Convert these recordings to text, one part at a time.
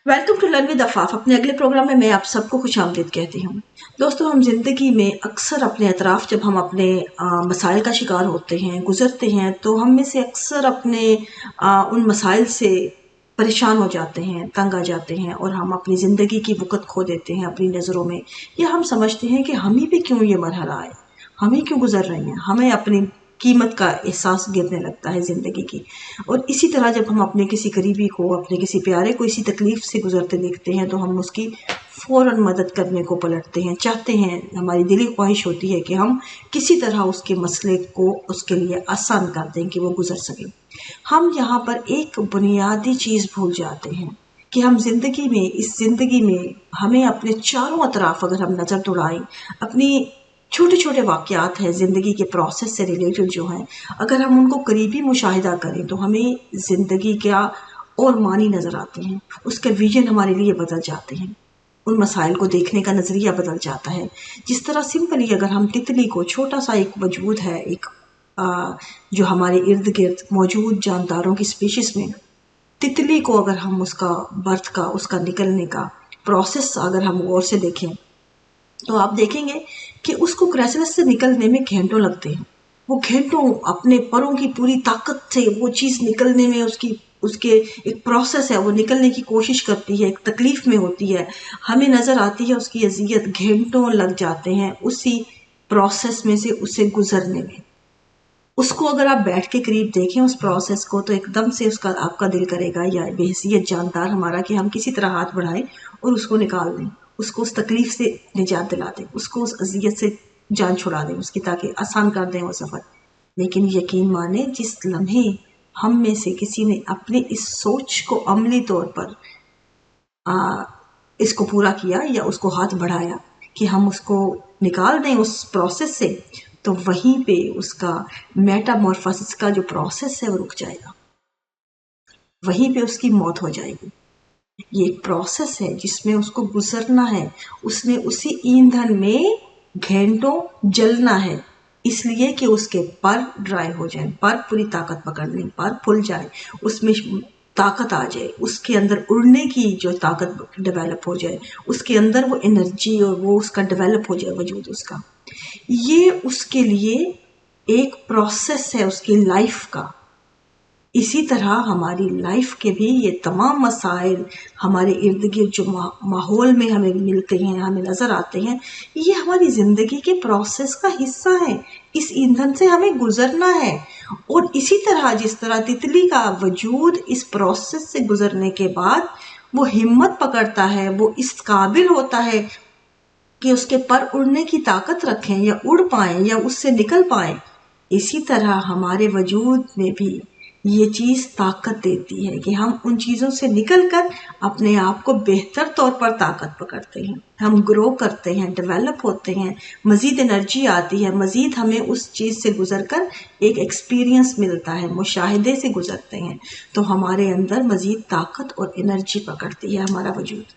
Welcome to learn with Afaf. اپنے اگلے programme میں میں آپ سب کو خوش آمدید کہتی ہوں۔ دوستو، ہم زندگی میں اکثر اپنے اطراف جب ہم اپنے مسائل کا شکار ہوتے ہیں، گزرتے ہیں، تو ہم میں سے اکثر اپنے ان مسائل سے پریشان ہو جاتے ہیں، تنگ آ جاتے ہیں، اور ہم اپنی زندگی کی وقت کھو دیتے ہیں اپنی نظروں میں، یا ہم سمجھتے ہیں کہ ہمیں بھی کیوں یہ مرحلہ آئے، ہمیں کیوں گزر رہی ہیں، ہمیں اپنی قیمت کا احساس گرنے لگتا ہے زندگی کی۔ اور اسی طرح جب ہم اپنے کسی قریبی کو، اپنے کسی پیارے کو اسی تکلیف سے گزرتے دیکھتے ہیں تو ہم اس کی فوراً مدد کرنے کو پلٹتے ہیں، چاہتے ہیں، ہماری دلی خواہش ہوتی ہے کہ ہم کسی طرح اس کے مسئلے کو اس کے لیے آسان کر دیں کہ وہ گزر سکے۔ ہم یہاں پر ایک بنیادی چیز بھول جاتے ہیں کہ ہم اس زندگی میں ہمیں اپنے چاروں اطراف اگر ہم نظر دوڑائیں، اپنی چھوٹے چھوٹے واقعات ہیں زندگی کے پروسیس سے ریلیٹڈ جو ہیں، اگر ہم ان کو قریبی مشاہدہ کریں تو ہمیں زندگی کیا اور معنی نظر آتے ہیں، اس کا ویژن ہمارے لیے بدل جاتے ہیں، ان مسائل کو دیکھنے کا نظریہ بدل جاتا ہے۔ جس طرح سمپلی اگر ہم تتلی کو، چھوٹا سا ایک وجود ہے، ایک جو ہمارے ارد گرد موجود جانداروں کی اسپیشیز میں، تتلی کو اگر ہم اس کا برتھ کا، اس کا نکلنے کا پروسیس اگر ہم غور سے دیکھیں تو آپ دیکھیں گے کہ اس کو کرائسلس سے نکلنے میں گھنٹوں لگتے ہیں۔ وہ گھنٹوں اپنے پروں کی پوری طاقت سے وہ چیز نکلنے میں اس کے ایک پروسیس ہے، وہ نکلنے کی کوشش کرتی ہے، ایک تکلیف میں ہوتی ہے، ہمیں نظر آتی ہے اس کی اذیت، گھنٹوں لگ جاتے ہیں اسی پروسیس میں سے اسے گزرنے میں۔ اس کو اگر آپ بیٹھ کے قریب دیکھیں اس پروسیس کو تو ایک دم سے آپ کا دل کرے گا، یا بحیثیت جاندار ہمارا، کہ ہم کسی طرح ہاتھ بڑھائیں اور اس کو نکال دیں، اس کو اس تکلیف سے نجات دلا دیں، اس کو اس اذیت سے جان چھڑا دیں اس کی، تاکہ آسان کر دیں وہ سفر۔ لیکن یقین مانیں، جس لمحے ہم میں سے کسی نے اپنے اس سوچ کو عملی طور پر اس کو پورا کیا یا اس کو ہاتھ بڑھایا کہ ہم اس کو نکال دیں اس پروسیس سے، تو وہیں پہ اس کا میٹامورفوسس کا جو پروسیس ہے وہ رک جائے گا، وہیں پہ اس کی موت ہو جائے گی۔ یہ ایک پروسیس ہے جس میں اس کو گزرنا ہے، اس نے اسی ایندھن میں گھنٹوں جلنا ہے، اس لیے کہ اس کے پر ڈرائی ہو جائیں، پر پوری طاقت پکڑ لیں، پر پھل جائے، اس میں طاقت آ جائے، اس کے اندر اڑنے کی جو طاقت ڈیولپ ہو جائے، اس کے اندر وہ انرجی اور وہ اس کا ڈیولپ ہو جائے وجود اس کا۔ یہ اس کے لیے ایک پروسیس ہے اس کی لائف کا۔ اسی طرح ہماری لائف کے بھی یہ تمام مسائل ہمارے ارد گرد جو ماحول میں ہمیں ملتے ہیں، ہمیں نظر آتے ہیں، یہ ہماری زندگی کے پروسیس کا حصہ ہے، اس ایندھن سے ہمیں گزرنا ہے۔ اور اسی طرح جس طرح تتلی کا وجود اس پروسیس سے گزرنے کے بعد وہ ہمت پکڑتا ہے، وہ اس قابل ہوتا ہے کہ اس کے پر اڑنے کی طاقت رکھیں یا اڑ پائیں یا اس سے نکل پائیں، اسی طرح ہمارے وجود میں بھی یہ چیز طاقت دیتی ہے کہ ہم ان چیزوں سے نکل کر اپنے آپ کو بہتر طور پر طاقت پکڑتے ہیں، ہم گرو کرتے ہیں، ڈیولپ ہوتے ہیں، مزید انرجی آتی ہے، مزید ہمیں اس چیز سے گزر کر ایک ایکسپیرینس ملتا ہے، مشاہدے سے گزرتے ہیں تو ہمارے اندر مزید طاقت اور انرجی پکڑتی ہے ہمارا وجود۔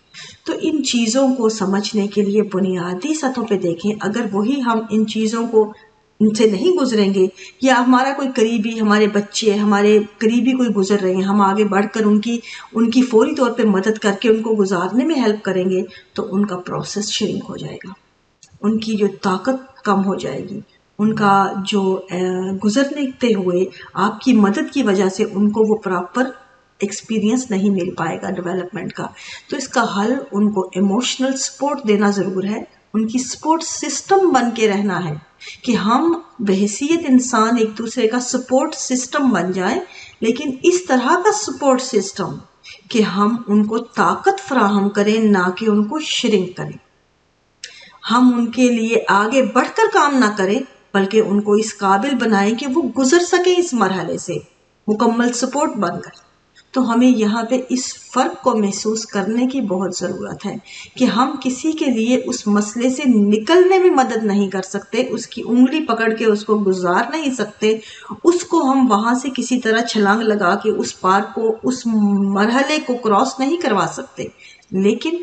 تو ان چیزوں کو سمجھنے کے لیے بنیادی سطحوں پہ دیکھیں، اگر وہی ہم ان چیزوں کو ان سے نہیں گزریں گے، یا ہمارا کوئی قریبی، ہمارے بچے، ہمارے قریبی کوئی گزر رہے ہیں، ہم آگے بڑھ کر ان کی فوری طور پہ مدد کر کے ان کو گزارنے میں ہیلپ کریں گے تو ان کا پروسیس شرنک ہو جائے گا، ان کی جو طاقت کم ہو جائے گی، ان کا جو گزرتے ہوئے آپ کی مدد کی وجہ سے ان کو وہ پراپر ایکسپیرینس نہیں مل پائے گا ڈیولپمنٹ کا۔ تو اس کا حل ان کو ایموشنل سپورٹ دینا ضرور ہے، ان کی سپورٹ سسٹم بن کے رہنا ہے کہ ہم بحیثیت انسان ایک دوسرے کا سپورٹ سسٹم بن جائیں، لیکن اس طرح کا سپورٹ سسٹم کہ ہم ان کو طاقت فراہم کریں، نہ کہ ان کو شرنک کریں۔ ہم ان کے لیے آگے بڑھ کر کام نہ کریں بلکہ ان کو اس قابل بنائیں کہ وہ گزر سکیں اس مرحلے سے مکمل سپورٹ بن کر۔ تو ہمیں یہاں پہ اس فرق کو محسوس کرنے کی بہت ضرورت ہے کہ ہم کسی کے لیے اس مسئلے سے نکلنے میں مدد نہیں کر سکتے، اس کی انگلی پکڑ کے اس کو گزار نہیں سکتے، اس کو ہم وہاں سے کسی طرح چھلانگ لگا کے اس پار کو، اس مرحلے کو کراس نہیں کروا سکتے، لیکن